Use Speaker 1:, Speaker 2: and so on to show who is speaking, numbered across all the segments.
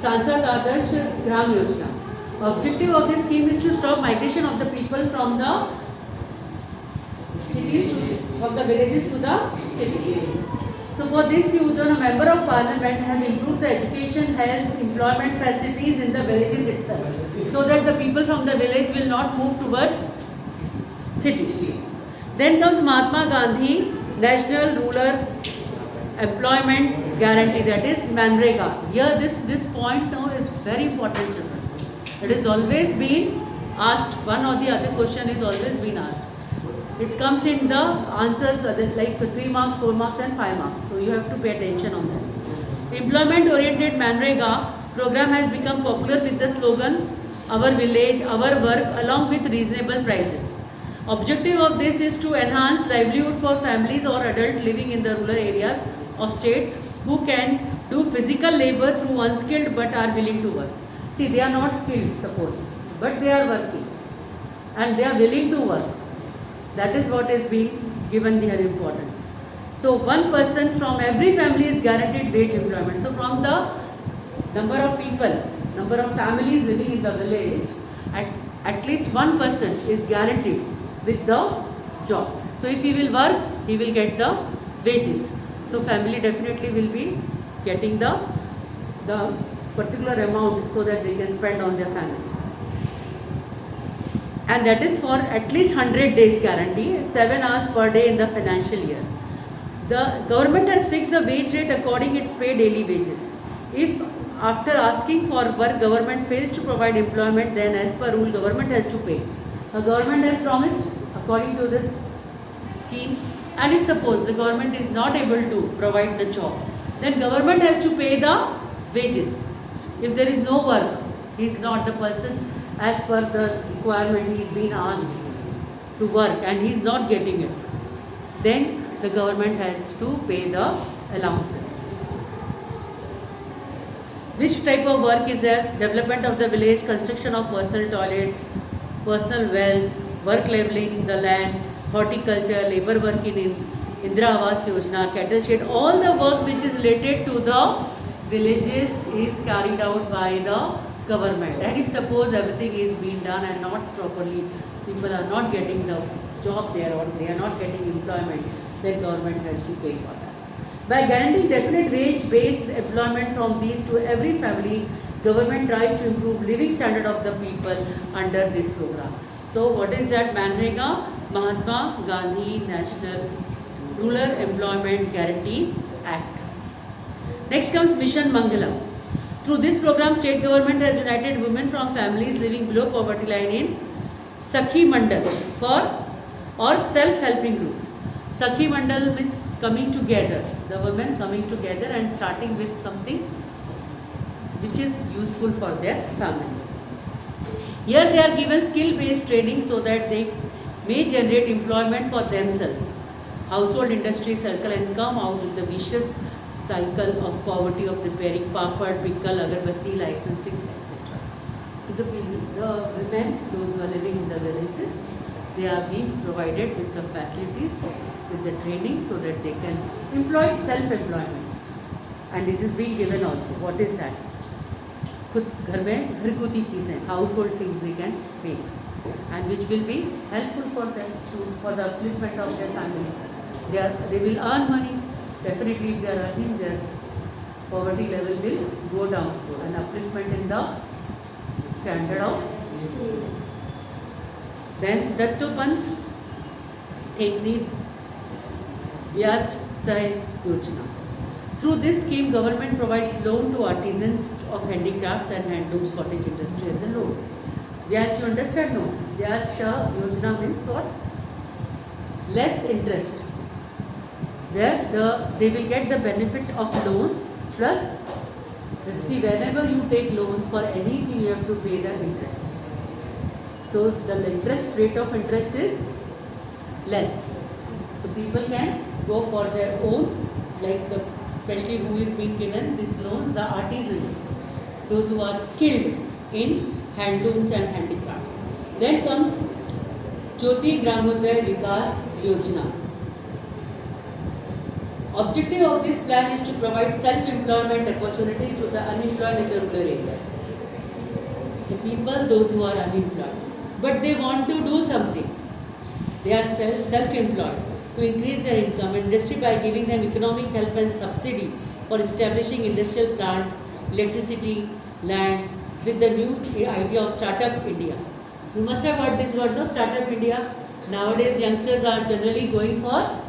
Speaker 1: Sansad Adarsh Gram Yojana. Objective of this scheme is to stop migration of the people from the villages to the cities. So for this Udon, a member of parliament have improved the education, health, employment facilities in the villages itself, so that the people from the village will not move towards cities. Then comes Mahatma Gandhi National Rural Employment Guarantee, that is Manrega. Here this point now is very important, children. It has always been asked, one or the other question is always been asked. It comes in the answers like 3 marks, 4 marks and 5 marks. So you have to pay attention on that. Employment oriented Manrega program has become popular with the slogan, our village, our work, along with reasonable prices. Objective of this is to enhance livelihood for families or adults living in the rural areas of state who can do physical labor through unskilled but are willing to work. See, they are not skilled, suppose, but they are working and they are willing to work. That is what is being given their importance. So one person from every family is guaranteed wage employment. So from the number of people, number of families living in the village, at least one person is guaranteed with the job. So if he will work, he will get the wages. So family definitely will be getting the particular amount so that they can spend on their family. And that is for at least 100 days guarantee, 7 hours per day in the financial year. The government has fixed the wage rate according its pay daily wages. If after asking for work, government fails to provide employment, then as per rule, government has to pay. The government has promised according to this scheme, and if suppose the government is not able to provide the job, then government has to pay the wages. If there is no work, he is not the person as per the requirement, he is being asked to work and he is not getting it, then the government has to pay the allowances. Which type of work is there? Development of the village, construction of personal toilets, personal wells, work leveling the land, horticulture, labor work in Indira Awas Yojana, cattle shed. All the work which is related to the villages is carried out by the government. And if suppose everything is being done and not properly, people are not getting the job there or they are not getting employment, then government has to pay for that. By guaranteeing definite wage-based employment from these to every family, government tries to improve living standard of the people under this program. So what is that? Manrega, Mahatma Gandhi National Rural Employment Guarantee Act. Next comes Mission Mangalam. Through this program, state government has united women from families living below poverty line in Sakhi Mandal or self-helping groups. Sakhi Mandal means coming together, the women coming together and starting with something which is useful for their family. Here they are given skill-based training so that they may generate employment for themselves. Household industry circle and come out of the vicious cycle of poverty of preparing papad, pickle, agarbatti, licensing, etc. So the women, those who are living in the villages, they are being provided with the facilities, with the training so that they can employ self-employment. And it is being given also. What is that? खुद घर में घरगुती चीज़ें, household things they can make, and which will be helpful for them for the upliftment of their family. They will earn money. Definitely, if they are earning, their poverty level will go down, and upliftment in the standard of. Then Dattopant Thekni Vyaj Sahay Yojana. Through this scheme, government provides loan to artisans of handicrafts and handlooms, cottage industry as a loan. Vyaj, you understand? No. Vyaj Yojana means what? Less interest. Where they will get the benefit of loans plus, see, whenever you take loans for anything, you have to pay the interest. So the interest rate of interest is less. So people can go for their own, like especially who is being given this loan, the artisans, those who are skilled in handlooms and handicrafts. Then comes Jyoti Gramodaya Vikas Yojana. Objective of this plan is to provide self-employment opportunities to the unemployed in the rural areas. The people, those who are unemployed, but they want to do something. They are self-employed to increase their income and industry by giving them economic help and subsidy for establishing industrial plant, electricity, land, with the new idea of Startup India. You must have heard this word, no? Startup India. Nowadays, youngsters are generally going for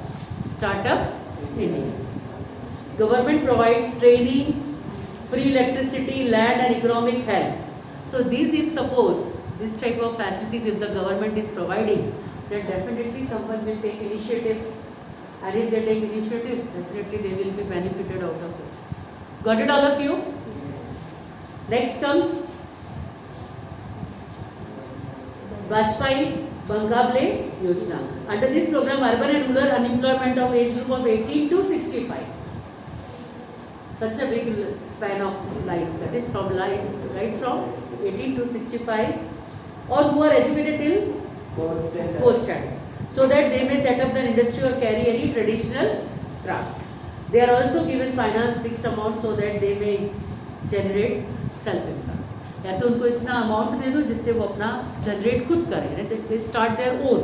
Speaker 1: Startup India. Government provides training, free electricity, land and economic help. So these, if suppose, this type of facilities if the government is providing, then definitely someone will take initiative, and if they take initiative, definitely they will be benefited out of it. Got it, all of you? Next comes Vajpayee Bangable Yojana. Under this program, urban and rural unemployment of age group of 18 to 65. Such a big span of life, that is from life, right from 18 to 65, or who are educated till 4th standard, so that they may set up their industry or carry any traditional craft. They are also given finance fixed amount so that they may generate self income. या तो उनको इतना amount दे दो जिससे वो अपना generate खुद करें, they start their own.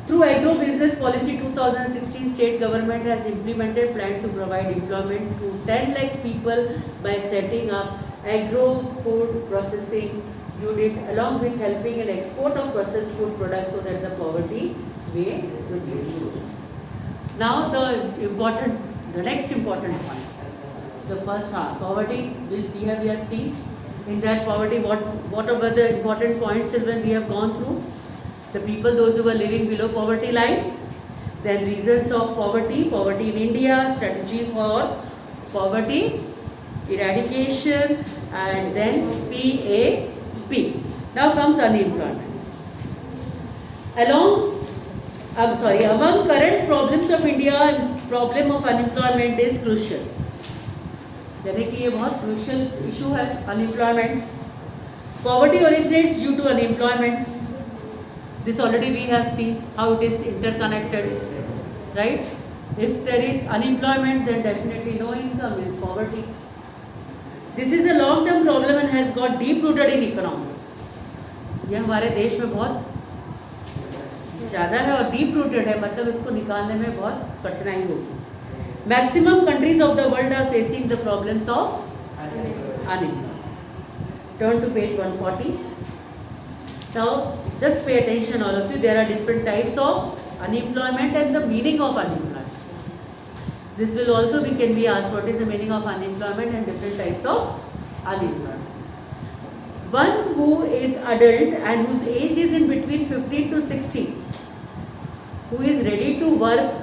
Speaker 1: Through Agro Business Policy 2016, state government has implemented plan to provide employment to 10 lakhs people by setting up agro food processing unit along with helping in export of processed food products so that the poverty may reduce. Now the next important point, the first half, poverty we have seen. In that poverty, what are the important points, children, we have gone through? The people, those who are living below poverty line, then reasons of poverty, poverty in India, strategy for poverty eradication, and then PAP. Now comes unemployment. Among current problems of India, problem of unemployment is crucial. यानी कि ये बहुत crucial issue है unemployment. Poverty originates due to unemployment. This already we have seen how it is interconnected, right? If there is unemployment, then definitely no income is poverty. This is a long-term problem and has got deep-rooted in economy. ये हमारे देश में बहुत ज़्यादा है और deep-rooted है, मतलब इसको निकालने में बहुत कठिनाई होगी. Maximum countries of the world are facing the problems of unemployment. Turn to page 140. Now, just pay attention, all of you. There are different types of unemployment and the meaning of unemployment. This will also can be asked, what is the meaning of unemployment and different types of unemployment. One who is adult and whose age is in between 15 to 60, who is ready to work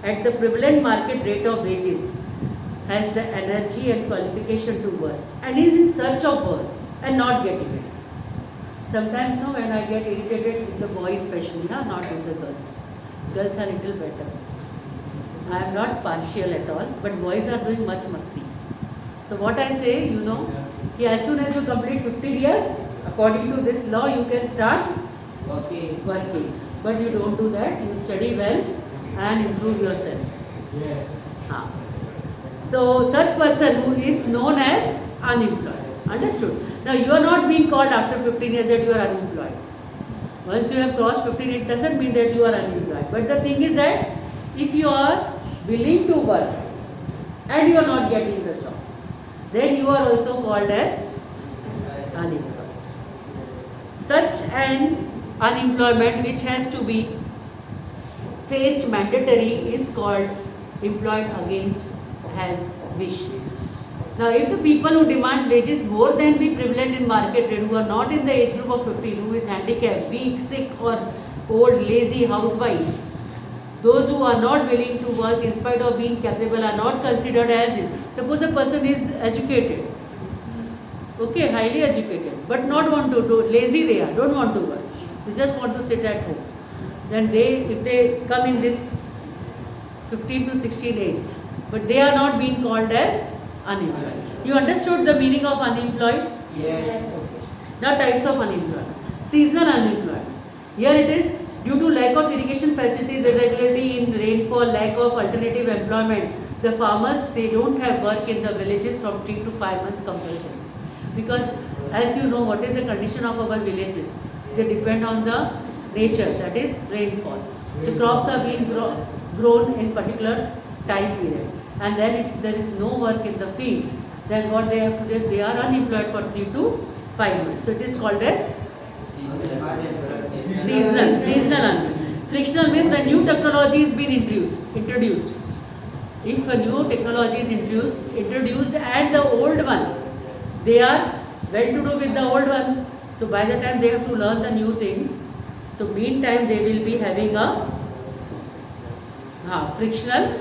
Speaker 1: at the prevalent market rate of wages, has the energy and qualification to work and is in search of work and not getting it. Sometimes when I get irritated with the boys especially, not with the girls. Girls are little better. I am not partial at all, but boys are doing much masti. So what I say, as soon as you complete 15 years, according to this law, you can start working. But you don't do that. You study well and improve yourself.
Speaker 2: Yes.
Speaker 1: So such person who is known as unemployed. Understood? Now you are not being called after 15 years that you are unemployed. Once you have crossed 15, it doesn't mean that you are unemployed. But the thing is that if you are willing to work and you are not getting the job, then you are also called as unemployed. Such an unemployment which has to be faced mandatory is called employed against as wish. Now if the people who demand wages more than be prevalent in market rate, who are not in the age group of 15, who is handicapped, weak, sick or old, lazy, housewife, those who are not willing to work in spite of being capable are not considered as, suppose a person is educated, okay, highly educated, but not want to do, lazy they are, don't want to work, they just want to sit at home. Then if they come in this 15 to 16 age, but they are not being called as unemployed. You understood the meaning of unemployed?
Speaker 2: Yes.
Speaker 1: Now types of unemployment. Seasonal unemployment. Here it is Due to lack of irrigation facilities, irregularity in rainfall, lack of alternative employment, the farmers, they don't have work in the villages from 3 to 5 months compulsory. Because as you know, what is the condition of our villages? They depend on the nature, that is rainfall. So crops are being grown in particular time period. And then if there is no work in the fields, then what they have to do, they are unemployed for 3 to 5 months. So it is called as seasonal unemployment. Frictional means when new technology is being introduced. If a new technology is introduced and the old one, they are well to do with the old one. So by the time they have to learn the new things, so meantime they will be having a frictional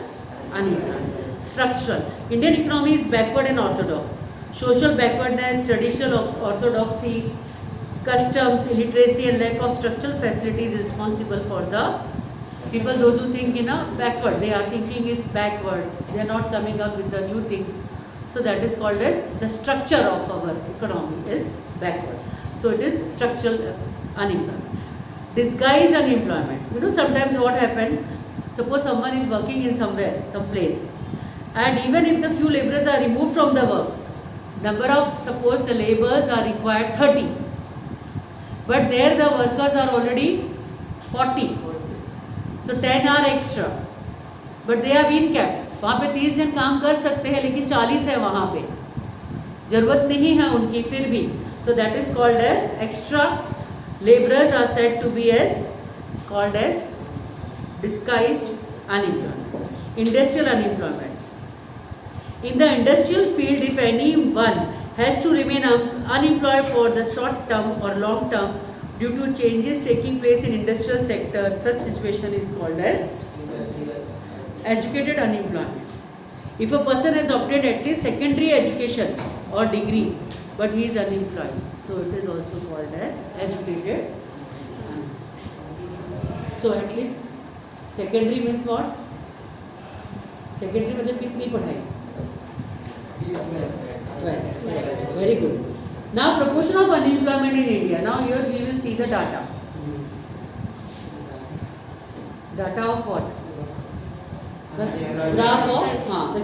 Speaker 1: unemployment. Structural. Indian economy is backward and orthodox. Social backwardness, traditional orthodoxy, customs, illiteracy and lack of structural facilities is responsible for the people, those who think in a backward, they are thinking it's backward, they are not coming up with the new things. So that is called as the structure of our economy is backward. So it is structural unemployment. Disguised unemployment. You know, sometimes what happens, suppose someone is working in somewhere, some place, and even if the few laborers are removed from the work, number of, suppose the laborers are required 30, but there the workers are already 40. So 10 are extra, but they are being kept. वहाँ पे 30 जन काम कर सकते हैं, लेकिन 40 है वहाँ पे, जरूरत नहीं है उनकी फिर भी. So that is called as extra laborers are said to be as called as disguised unemployment. Industrial unemployment. In the industrial field, if anyone has to remain unemployed for the short term or long term due to changes taking place in industrial sector, such situation is called as educated unemployment. If a person has obtained at least secondary education or degree, but he is unemployed, so it is also called as educated. So at least secondary means what? Secondary मतलब कितनी पढ़ाई? 12. Very good. Now proportion of unemployment in India. Now here we will see the data. Data of what? The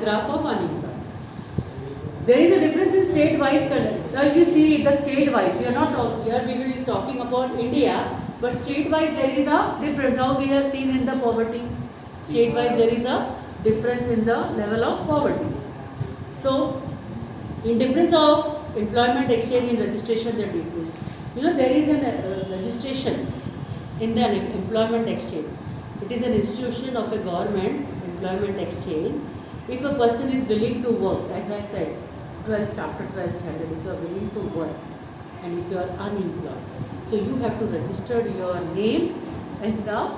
Speaker 1: graph of unemployment. There is a difference in state-wise. Now if you see the state-wise, we are not talking here. We will be talking about India, but state-wise there is a difference. Now we have seen in the poverty. State-wise there is a difference in the level of poverty. So in difference of employment exchange in registration, the difference. You know, there is a registration in the employment exchange. It is an institution of a government employment exchange. If a person is willing to work, as I said, 12th after 12th standard, if you are willing to work and if you are unemployed, so you have to register your name in the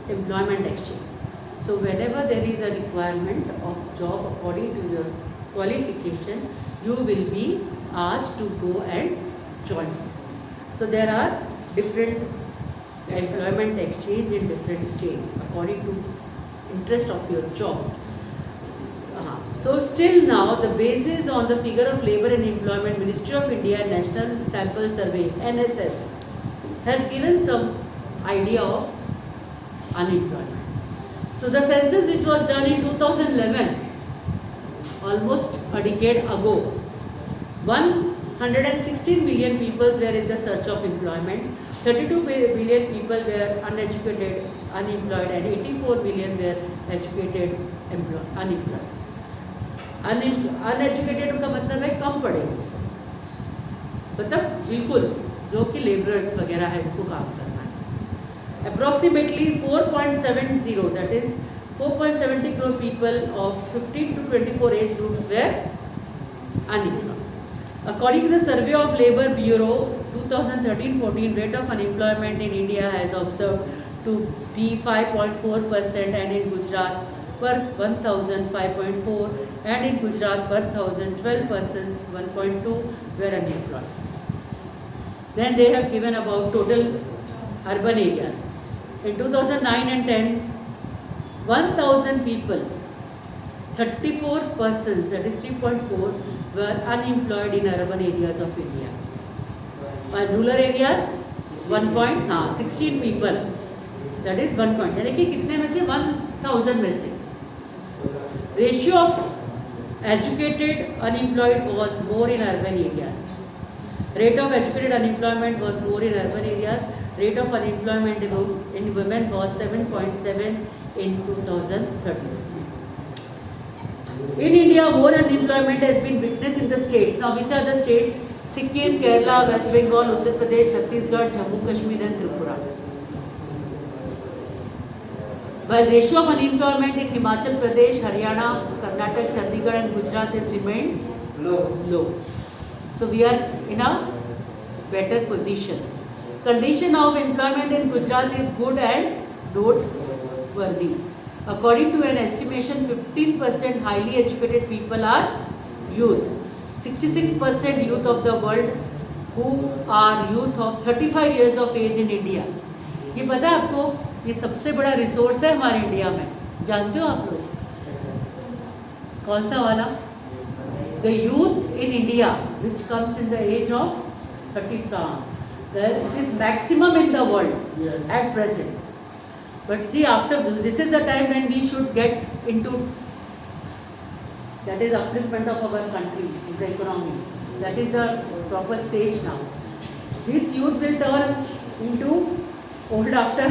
Speaker 1: employment exchange. So whenever there is a requirement of job according to your qualification, you will be asked to go and join. So there are different employment exchange in different states according to interest of your job. So still now the basis on the figure of labor and employment, Ministry of India National Sample Survey NSS has given some idea of unemployment. So the census which was done in 2011, almost a decade ago, 116 million people were in the search of employment, 32 million people were uneducated, unemployed, and 84 million were educated, unemployed. Uneducated का मतलब है कम पढ़े, मतलब बिल्कुल जो कि labourers वगैरह है उनको काम करना है. Approximately 4.70, that is 4.70 crore people of 15 to 24 age groups were unemployed. According to the Survey of Labour Bureau 2013-14, rate of unemployment in India has observed to be 5.4%, and in Gujarat per 1000 5.4, and in Gujarat per 1000 12 persons 1.2 were unemployed. Then they have given about total urban areas. In 2009 and 10, 1000 people, 34 persons, that is 3.4, were unemployed in urban areas of India. And rural areas, 16 people, that is 1 point, यानी कि कितने में से 1000 में से. Ratio of educated unemployed was more in urban areas. Rate of educated unemployment was more in urban areas. Rate of unemployment in women was 7.7 in 2013. In India, more unemployment has been witnessed in the states. Now, which are the states? Sikkim, Kerala, West Bengal, Uttar Pradesh, Chhattisgarh, Jammu Kashmir and Tripura. While ratio of unemployment in Himachal Pradesh, Haryana, Karnataka, Chandigarh and Gujarat has remained low. So we are in a better position. Condition of employment in Gujarat is good and noteworthy. According to an estimation, 15% highly educated people are youth. 66% youth of the world who are youth of 35 years of age in India. ये पता है आपको, ये सबसे बड़ा resource है हमारे India में. जानते हो आप लोग कौन सा वाला? The youth in India, which comes in the age of 35, it is maximum in the world at present. But see, after this is the time when we should get into, that is upliftment of our country, the economy. That is the proper stage now. This youth will turn into old after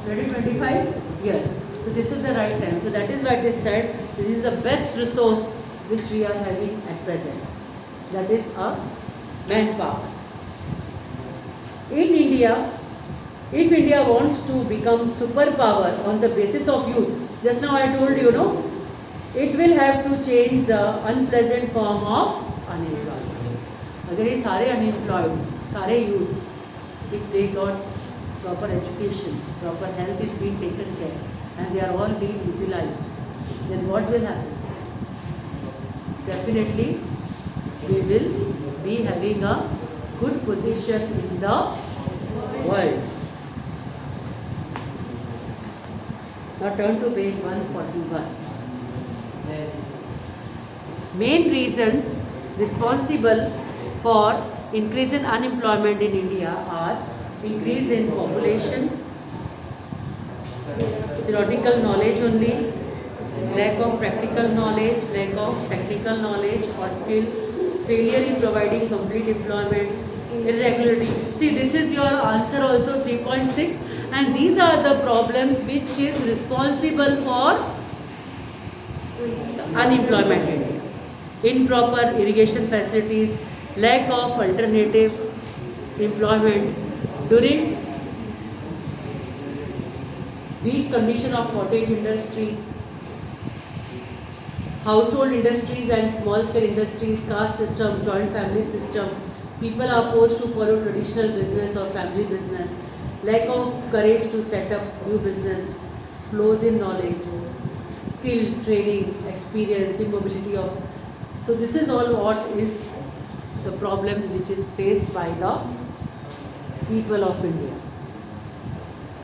Speaker 1: 20-25 years. So this is the right time. So that is why it is said this is the best resource which we are having at present. That is a manpower. In India, if India wants to become superpower on the basis of youth, just now I told you, no, it will have to change the unpleasant form of unemployment. अगर ये सारे unemployed, सारे youths, if they got proper education, proper health is being taken care, and they are all being utilized, then what will happen? Definitely, we will be having a good position in the world. Now turn to page 141. Main reasons responsible for increase in unemployment in India are increase in population, theoretical knowledge only, lack of practical knowledge, lack of technical knowledge or skill, failure in providing complete employment, irregularity. See, this is your answer also, 3.6, and these are the problems which is responsible for unemployment in India. Improper irrigation facilities, lack of alternative employment during weak condition of cottage industry, household industries and small scale industries, caste system, joint family system, people are forced to follow traditional business or family business, lack of courage to set up new business, flaws in knowledge, skill, training, experience, immobility of. So this is all what is the problem which is faced by the people of India.